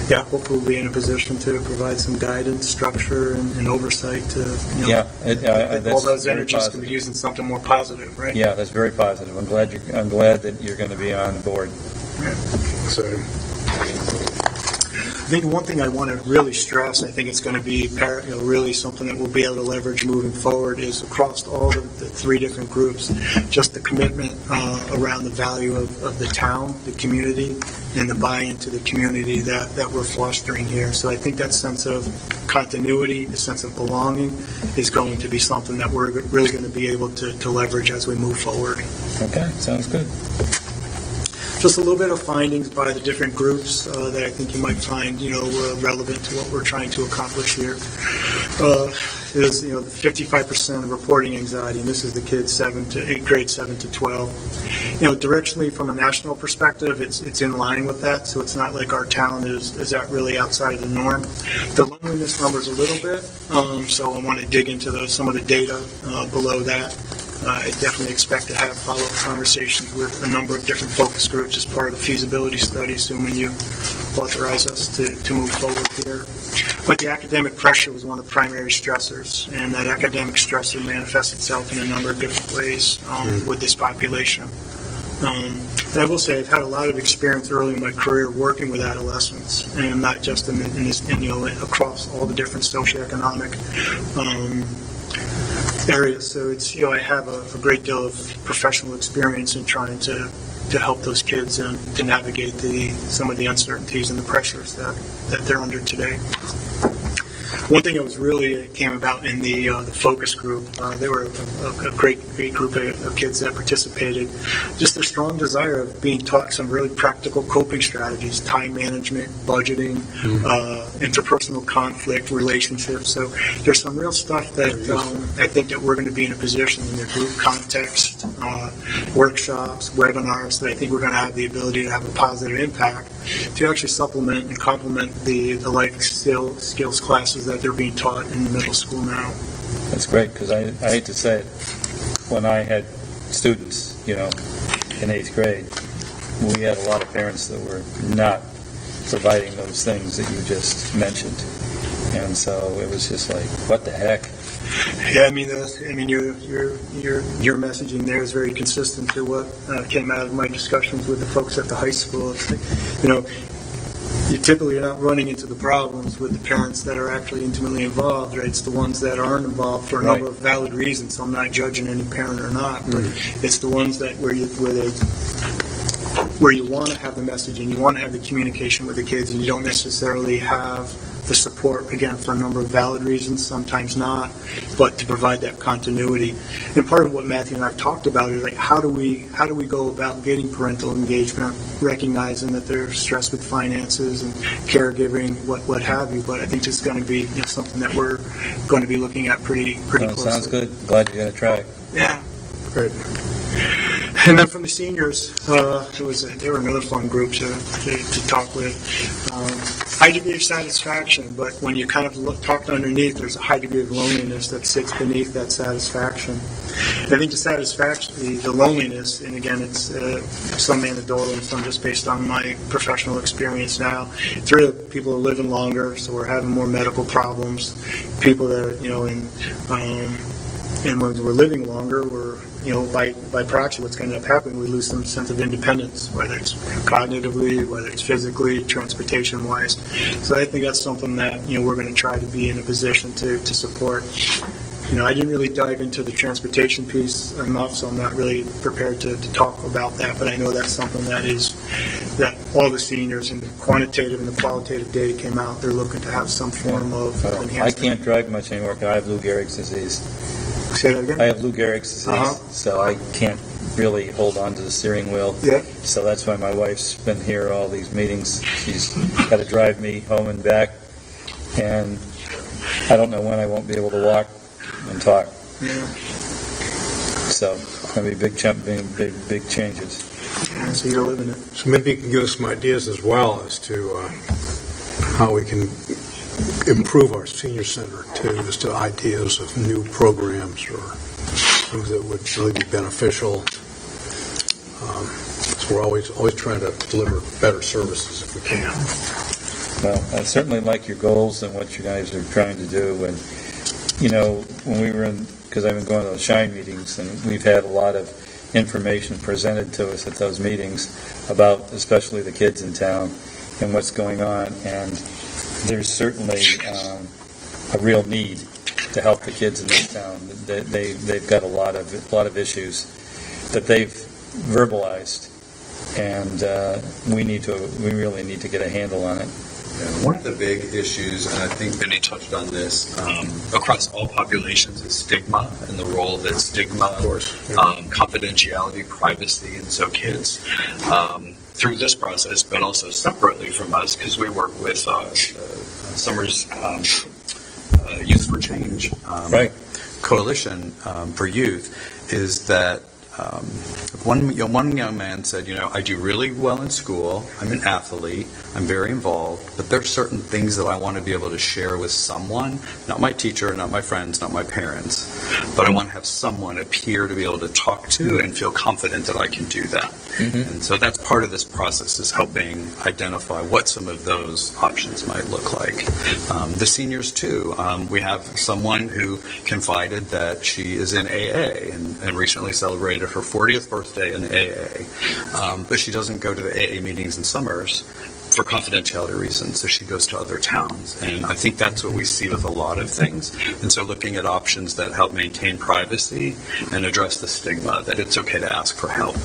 Yeah, hopefully we'll be in a position to provide some guidance, structure, and oversight to, all those energies can be used in something more positive, right? Yeah, that's very positive. I'm glad that you're going to be on board. Yeah. So, I think one thing I want to really stress, I think it's going to be really something that we'll be able to leverage moving forward, is across all the 3 different groups, just the commitment around the value of the town, the community, and the buy-in to the community that we're fostering here. So I think that sense of continuity, the sense of belonging, is going to be something that we're really going to be able to leverage as we move forward. Okay, sounds good. just a little bit of findings by the different groups that I think you might find, relevant to what we're trying to accomplish here. Is, the 55% of reporting anxiety, and this is the kids grade 7 to 12. Directionally from a national perspective, it's in line with that, so it's not like our town is that really outside of the norm. The loneliness number is a little bit, so I want to dig into some of the data below that. I definitely expect to have follow-up conversations with a number of different focus groups as part of the feasibility study, assuming you authorize us to move forward here. But the academic pressure was one of the primary stressors, and that academic stressor manifests itself in a number of different ways with this population. And I will say I've had a lot of experience early in my career working with adolescents, and not just across all the different socioeconomic areas. So it's I have a great deal of professional experience in trying to help those kids and to navigate some of the uncertainties and the pressures that they're under today. One thing that was really came about in the focus group, they were a great group of kids that participated. Just their strong desire of being taught some really practical coping strategies, time management, budgeting, interpersonal conflict, relationships. So there's some real stuff that I think that we're going to be in a position in the group context, workshops, webinars, that I think we're going to have the ability to have a positive impact to actually supplement and complement the life skills classes that they're being taught in middle school now. That's great, because I hate to say it, when I had students, in 8th grade, we had a lot of parents that were not providing those things that you just mentioned. And so it was just like, what the heck? Yeah, your messaging there is very consistent to what came out of my discussions with the folks at the high school. It's like, you typically are not running into the problems with the parents that are actually intimately involved, right? It's the ones that aren't involved for a number of valid reasons. So I'm not judging any parent or not, but it's the ones that where you want to have the messaging, you want to have the communication with the kids, and you don't necessarily have the support, again, for a number of valid reasons, sometimes not, but to provide that continuity. And part of what Matthew and I have talked about is like, how do we go about getting parental engagement, recognizing that they're stressed with finances and caregiving, what have you. But I think it's going to be something that we're going to be looking at pretty closely. Sounds good. Glad you're going to try it. Yeah. Great. And then from the seniors, they were another fun group to talk with. High degree of satisfaction, but when you kind of talk underneath, there's a high degree of loneliness that sits beneath that satisfaction. And I think the loneliness, and again, it's some anecdotal and some just based on my professional experience now. It's really people are living longer, so we're having more medical problems. People that are, and when we're living longer, we're by proxy, what's going to end up happening, we lose some sense of independence, whether it's cognitively, whether it's physically, transportation-wise. So I think that's something that, we're going to try to be in a position to support. I didn't really dive into the transportation piece enough, so I'm not really prepared to talk about that, but I know that's something that all the seniors and the quantitative and the qualitative data came out. They're looking to have some form of enhancement. I can't drive much anymore because I have Lou Gehrig's disease. Say that again? I have Lou Gehrig's disease, so I can't really hold on to the steering wheel. Yeah. So that's why my wife's been here all these meetings. She's got to drive me home and back, and I don't know when I won't be able to walk and talk. Yeah. So it's going to be big changes. Yeah, so you're living it. So maybe you can give us some ideas as well as to how we can improve our senior center too, as to ideas of new programs or things that would really be beneficial. So we're always trying to deliver better services if we can. Well, I certainly like your goals and what you guys are trying to do. And, when we were because I've been going to those SHINE meetings, and we've had a lot of information presented to us at those meetings about especially the kids in town and what's going on. And there's certainly a real need to help the kids in this town. They've got a lot of issues that they've verbalized, and we really need to get a handle on it. Yeah, one of the big issues, and I think Benny touched on this, across all populations is stigma and the role that stigma, Of course, yeah. Confidentiality, privacy, and so kids. through this process, but also separately from us, because we work with Summers Youth for Change Coalition for Youth, is that one young man said, I do really well in school, I'm an athlete, I'm very involved, but there's certain things that I want to be able to share with someone, not my teacher, not my friends, not my parents, but I want to have someone, a peer, to be able to talk to and feel confident that I can do that. Mm-hmm. And so that's part of this process, is helping identify what some of those options might look like. The seniors too, we have someone who confided that she is in AA and recently celebrated her 40th birthday in AA, but she doesn't go to the AA meetings in Summers for confidentiality reasons, so she goes to other towns. And I think that's what we see with a lot of things. And so looking at options that help maintain privacy and address the stigma that it's okay to ask for help.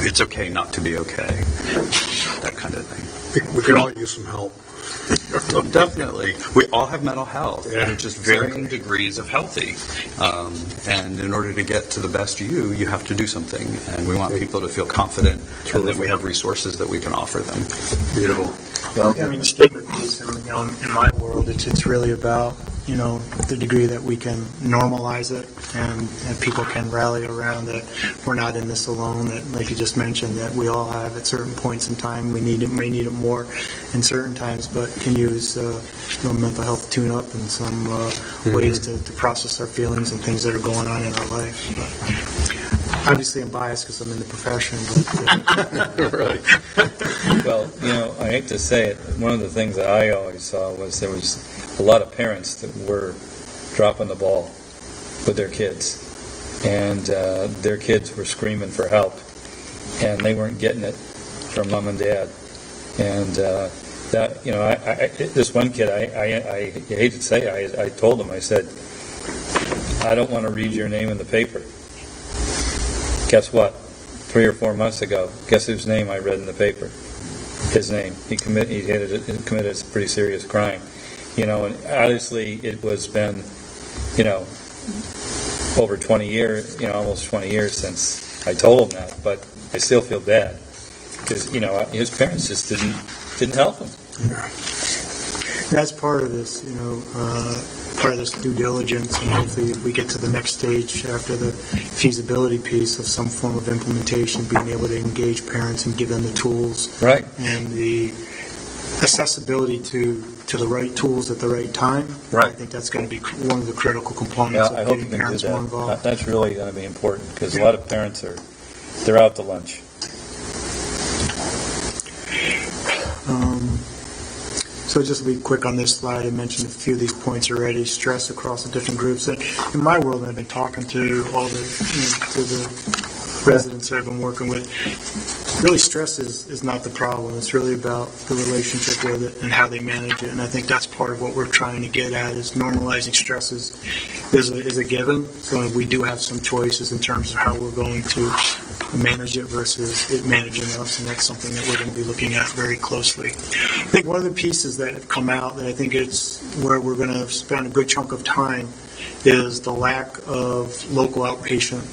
It's okay not to be okay. That kind of thing. We could all use some help. Definitely. We all have mental health. Yeah, and just varying degrees of healthy. And in order to get to the best you have to do something. And we want people to feel confident and that we have resources that we can offer them. Beautiful. Well, I mean, the stigma piece, in my world, it's really about, the degree that we can normalize it and people can rally around that we're not in this alone, that, like you just mentioned, that we all have at certain points in time. We may need it more in certain times, but can use mental health tune-up and some ways to process our feelings and things that are going on in our life. But obviously, I'm biased because I'm in the profession. But, Right. Well, I hate to say it, one of the things that I always saw was there was a lot of parents that were dropping the ball with their kids, and their kids were screaming for help, and they weren't getting it from mom and dad. And this one kid, I hate to say it, I told him, I said, I don't want to read your name in the paper. Guess what? 3 or 4 months ago, guess whose name I read in the paper? His name. He committed a pretty serious crime. And obviously it was been, over 20 years, almost 20 years since I told him that, but I still feel bad because, his parents just didn't help him. that's part of this, part of this due diligence, and hopefully we get to the next stage after the feasibility piece of some form of implementation, being able to engage parents and give them the tools Right. and the accessibility to the right tools at the right time. Right. I think that's going to be one of the critical components I of hope you getting can do parents more that. involved. That's really going to be important because a lot of parents they're out to lunch. So just to be quick on this slide, I mentioned a few of these points already, stress across the different groups. And in my world, I've been talking to all the residents that I've been working with. Really, stress is not the problem. It's really about the relationship with it and how they manage it. And I think that's part of what we're trying to get at, is normalizing stress is a given. So we do have some choices in terms of how we're going to manage it versus it managing us, and that's something that we're going to be looking at very closely. I think one of the pieces that have come out that I think it's where we're going to spend a good chunk of time is the lack of local outpatient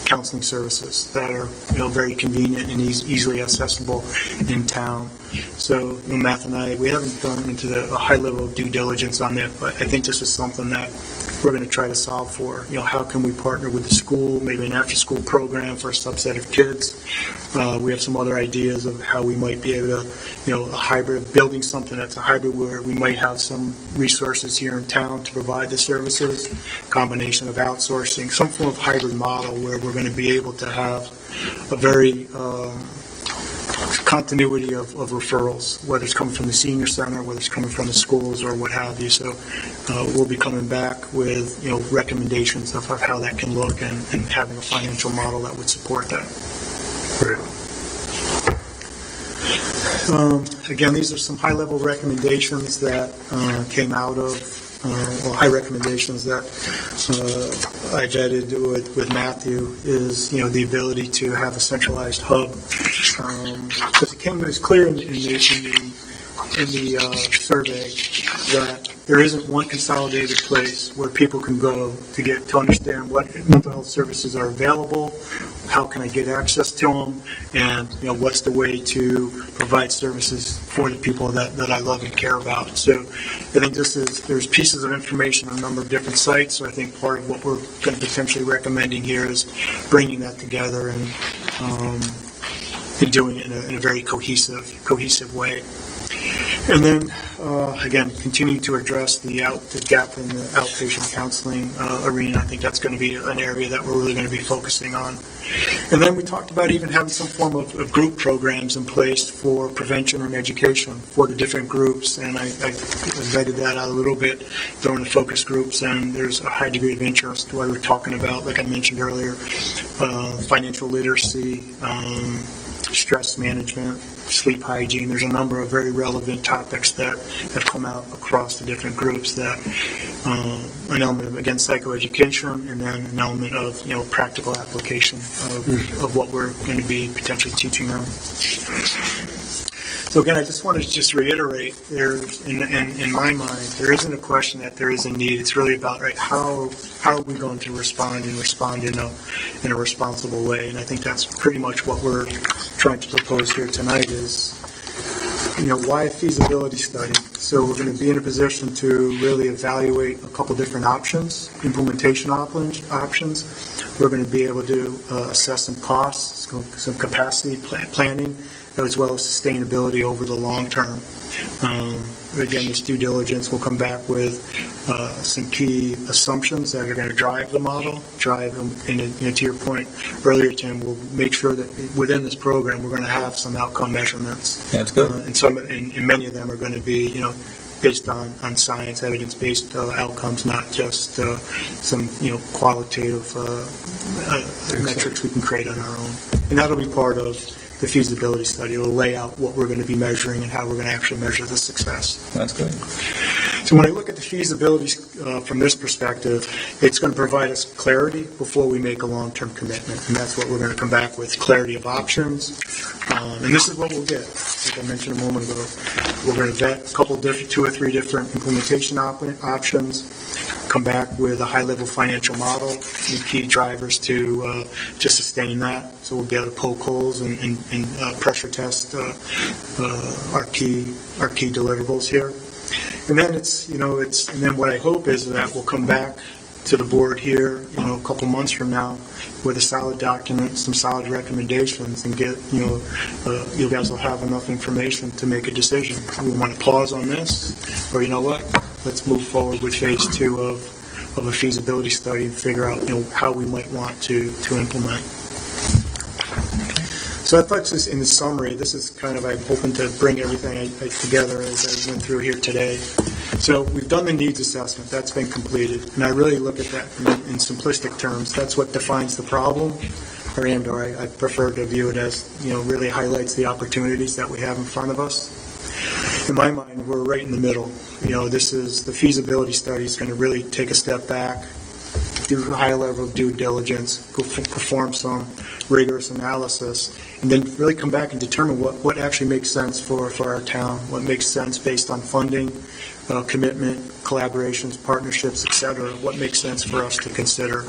counseling services that are very convenient and easily accessible in town. So Matt and I, we haven't gone into a high level of due diligence on that, but I think this is something that we're going to try to solve for. How can we partner with the school, maybe an after-school program for a subset of kids? We have some other ideas of how we might be able to, a hybrid, building something that's a hybrid where we might have some resources here in town to provide the services, combination of outsourcing, some form of hybrid model where we're going to be able to have a very continuity of referrals, whether it's coming from the senior center, whether it's coming from the schools or what have you. So we'll be coming back with recommendations of how that can look and having a financial model that would support that. Again, these are some high-level recommendations that came out of high recommendations that I vetted with Matthew is, the ability to have a centralized hub. Because it was clear in the survey that there isn't one consolidated place where people can go to understand what mental health services are available, how can I get access to them, and what's the way to provide services for the people that I love and care about. So I think there's pieces of information on a number of different sites. So I think part of what we're going to potentially recommending here is bringing that together and doing it in a very cohesive way. And then, again, continuing to address the gap in the outpatient counseling arena. I think that's going to be an area that we're really going to be focusing on. And then we talked about even having some form of group programs in place for prevention and education for the different groups. And I vetted that out a little bit, throwing the focus groups, and there's a high degree of interest to what we're talking about, like I mentioned earlier, financial literacy, stress management, sleep hygiene. There's a number of very relevant topics that have come out across the different groups that an element of, again, psychoeducation, and then an element of, practical application of what we're going to be potentially teaching them. So again, I just wanted to reiterate, there's, in my mind, there isn't a question that there is a need. It's really about, right, how are we going to respond in a responsible way? And I think that's pretty much what we're trying to propose here tonight is, why a feasibility study? So we're going to be in a position to really evaluate a couple different options, implementation options. We're going to be able to assess some costs, some capacity planning, as well as sustainability over the long term. Again, this due diligence will come back with some key assumptions that are going to drive the model, and to your point earlier, Tim, we'll make sure that within this program we're going to have some outcome measurements. That's good. And many of them are going to be, based on science, evidence-based outcomes, not just some, qualitative metrics we can create on our own. And that'll be part of the feasibility study. Will lay out what we're going to be measuring and how we're going to actually measure the success. That's good. So when I look at the feasibility from this perspective, it's going to provide us clarity before we make a long-term commitment, and that's what we're going to come back with, clarity of options. And this is what we'll get. Like I mentioned a moment ago, we're going to vet a couple different, 2 or 3 different implementation options, come back with a high-level financial model and key drivers to sustain that. So we'll be able to poke holes and pressure test our key deliverables here. And then and then what I hope is that we'll come back to the board here, a couple months from now, with a solid document, some solid recommendations, and get, you guys will have enough information to make a decision. We want to pause on this, or let's move forward with phase 2 of a feasibility study and figure out, how we might want to implement. So I thought just in the summary, this is kind of, I'm hoping to bring everything together as I went through here today. So we've done the needs assessment. That's been completed. And I really look at that in simplistic terms. That's what defines the problem, or I prefer to view it as, really highlights the opportunities that we have in front of us. In my mind, we're right in the middle. This is the feasibility study is going to really take a step back, do a high level of due diligence, perform some rigorous analysis, and then really come back and determine what actually makes sense for our town, what makes sense based on funding, commitment, collaborations, partnerships, etc., what makes sense for us to consider.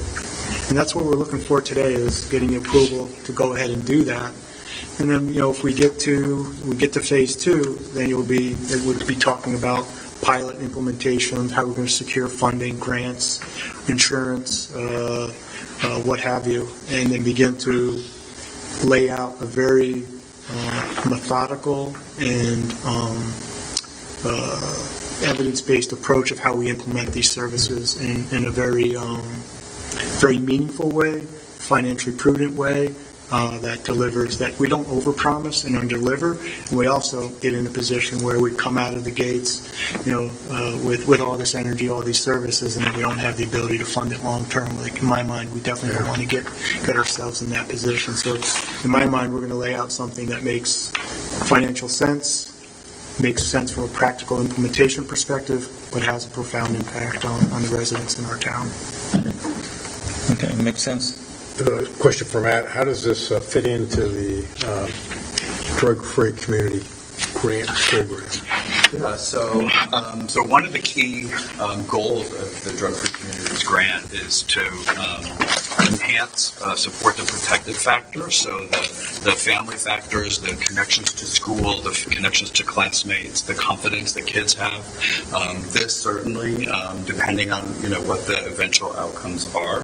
And that's what we're looking for today, is getting approval to go ahead and do that. And then, if we get to phase 2, then it would be talking about pilot implementation, how we're going to secure funding, grants, insurance, what have you, and then begin to lay out a very methodical and evidence-based approach of how we implement these services in a very meaningful way, financially prudent way, that delivers, that we don't overpromise and underdeliver, and we also get in a position where we come out of the gates, with all this energy, all these services, and then we don't have the ability to fund it long term. Like, in my mind, we definitely don't want to get ourselves in that position. So in my mind, we're going to lay out something that makes financial sense, makes sense from a practical implementation perspective, but has a profound impact on the residents in our town. Okay, makes sense. Question for Matt: how does this fit into the drug-free community grant program? Yeah, so one of the key goals of the Drug Free Communities Grant is to enhance, support the protective factors, so the family factors, the connections to school, the connections to classmates, the confidence that kids have. This certainly, depending on what the eventual outcomes are,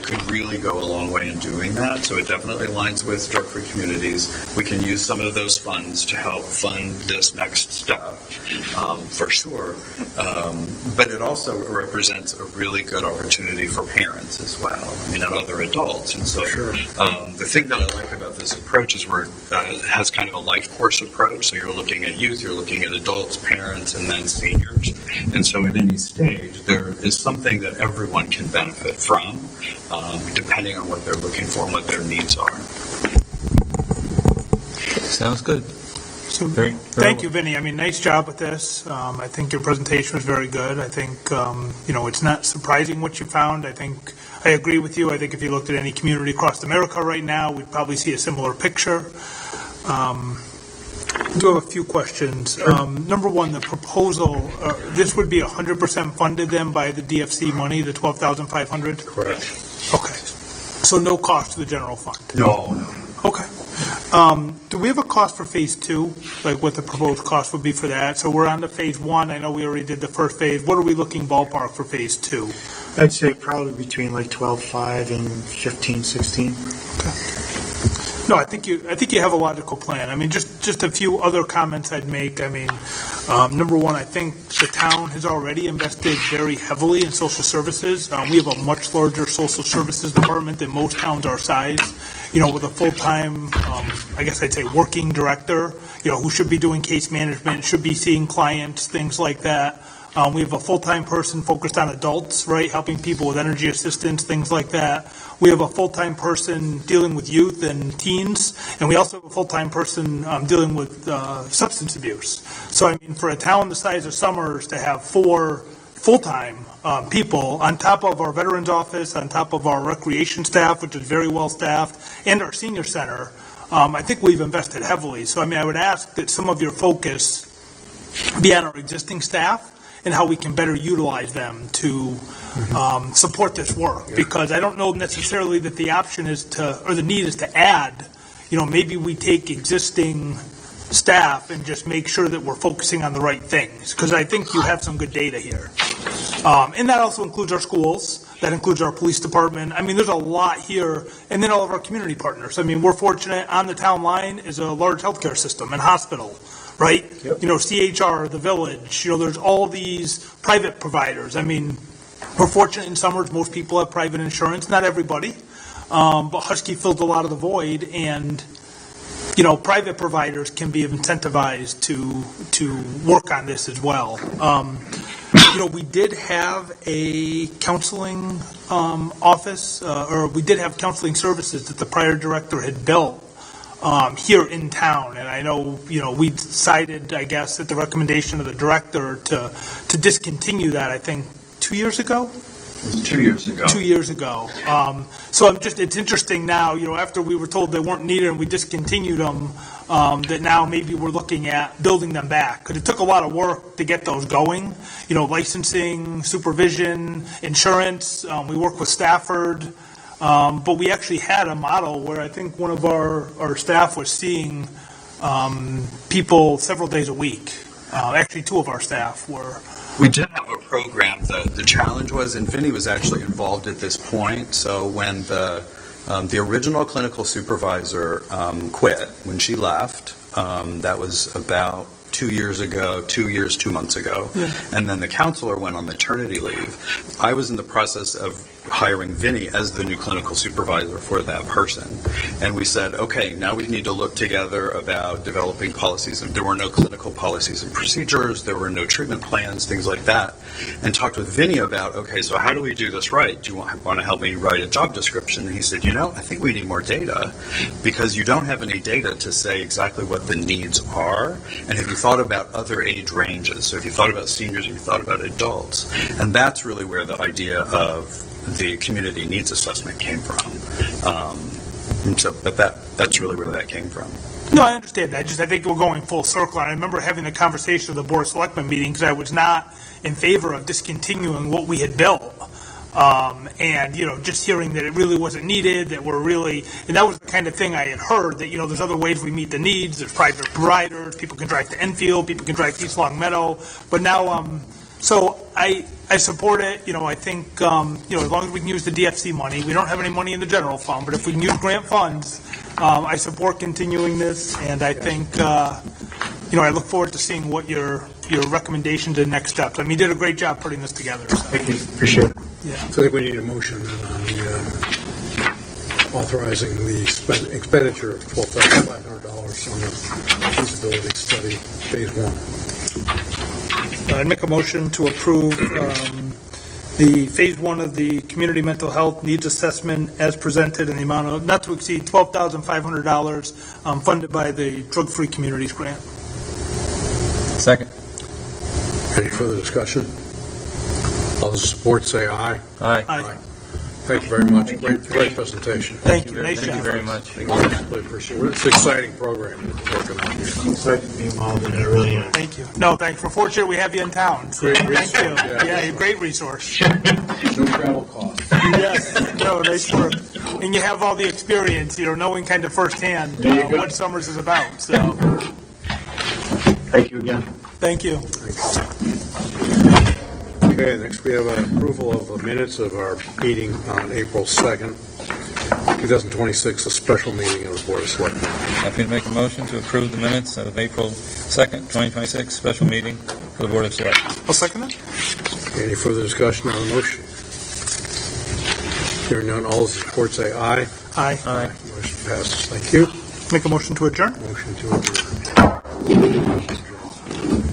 could really go a long way in doing that. So it definitely aligns with Drug Free Communities. We can use some of those funds to help fund this next step. For sure, but it also represents a really good opportunity for parents as well, and other adults. And so the thing that I like about this approach is it has kind of a life course approach. So you're looking at youth, you're looking at adults, parents, and then seniors. And so at any stage, there is something that everyone can benefit from, depending on what they're looking for and what their needs are. Sounds good. So, thank you, Vinny. I mean, nice job with this. I think your presentation was very good. I think, it's not surprising what you found. I agree with you. I think if you looked at any community across America right now, we'd probably see a similar picture. I do have a few questions. Number one, the proposal, this would be 100% funded then by the DFC money, the $12,500? Correct. Okay. So no cost to the general fund? No. Okay. Do we have a cost for phase 2? Like what the proposed cost would be for that? So we're on to phase 1. I know we already did the first phase. What are we looking ballpark for phase 2? I'd say probably between like 12.5 and 15.16. Okay. No, I think you have a logical plan. I mean, just a few other comments I'd make. I mean, number one, I think the town has already invested very heavily in social services. We have a much larger social services department than most towns our size. With a full-time, I guess I'd say working director, who should be doing case management, should be seeing clients, things like that. We have a full-time person focused on adults, right, helping people with energy assistance, things like that. We have a full-time person dealing with youth and teens, and we also have a full-time person dealing with substance abuse. So, I mean, for a town the size of Summers to have 4 full-time people on top of our veterans office, on top of our recreation staff, which is very well staffed, and our senior center, I think we've invested heavily. So, I mean, I would ask that some of your focus be on our existing staff and how we can better utilize them to support this work. Because I don't know necessarily that the option is the need is to add, maybe we take existing staff and just make sure that we're focusing on the right things. Because I think you have some good data here. And that also includes our schools. That includes our police department. I mean, there's a lot here. And then all of our community partners. I mean, we're fortunate on the town line is a large healthcare system and hospital. Right? Yep. CHR, the village, there's all these private providers. I mean, we're fortunate in Summers, most people have private insurance, not everybody, but Husky filled a lot of the void, and, private providers can be incentivized to work on this as well. We did have a counseling office, or we did have counseling services that the prior director had built here in town, and I know, we decided, I guess, at the recommendation of the director to discontinue that, I think, 2 years ago? 2 years ago. 2 years ago. So it's interesting now, after we were told they weren't needed and we discontinued them, that now maybe we're looking at building them back. Because it took a lot of work to get those going, licensing, supervision, insurance. We work with Stafford. But we actually had a model where I think one of our staff was seeing people several days a week. Actually, 2 of our staff were. We did have a program. The challenge was, and Vinny was actually involved at this point, so when the original clinical supervisor quit, when she left, that was about 2 years ago, 2 months ago, and then the counselor went on maternity leave. I was in the process of hiring Vinny as the new clinical supervisor for that person. And we said, okay, now we need to look together about developing policies. And there were no clinical policies and procedures, there were no treatment plans, things like that. And talked with Vinny about, okay, so how do we do this right? Do you want to help me write a job description? And he said, I think we need more data, because you don't have any data to say exactly what the needs are. And have you thought about other age ranges? So if you thought about seniors, you thought about adults. And that's really where the idea of the community needs assessment came from. But that's really where that came from. No, I understand that. I think we're going full circle. I remember having the conversation at the Board of Selectmen meeting because I was not in favor of discontinuing what we had built. And, just hearing that it really wasn't needed, that we're really, and that was the kind of thing I had heard, that, there's other ways we meet the needs, there's private providers, people can drive to Enfield, people can drive to East Long Meadow, but now, so I support it, I think, as long as we can use the DFC money, we don't have any money in the general fund, but if we can use grant funds, I support continuing this, and I think, I look forward to seeing what your recommendations and next steps. I mean, you did a great job putting this together. So. Thank you, appreciate it. Yeah. So I think we need a motion on the authorizing the expenditure of $12,500 on the feasibility study, phase 1. I'd make a motion to approve the phase 1 of the community mental health needs assessment as presented in the amount of not to exceed $12,500 funded by the Drug-Free Communities Grant. Second. Any further discussion? All those in support say aye. Aye. Aye. Thank you very much. Great presentation. Thank you. Nice Thank you job. very much. Really appreciate it. It's an exciting program we're working on here. I'm excited to be involved in it, I really am. Thank you. No, thanks. We're fortunate we have you in town. So Great thank resource. you. Yeah. Yeah, you're a great resource. No travel costs. Yes. No, nice work. And you have all the experience, knowing kind of firsthand what Summers is about. So Thank you again. thank you. Okay, next we have an approval of the minutes of our meeting on April 2nd, 2026, a special meeting of the Board of Selectmen. Happy to make a motion to approve the minutes of April 2nd, 2026, special meeting for the Board of Selectmen. I'll second it. Any further discussion on the motion? Hearing none, all those in support say aye. Aye. Motion passes. Thank you. Make a motion to adjourn. Motion to adjourn.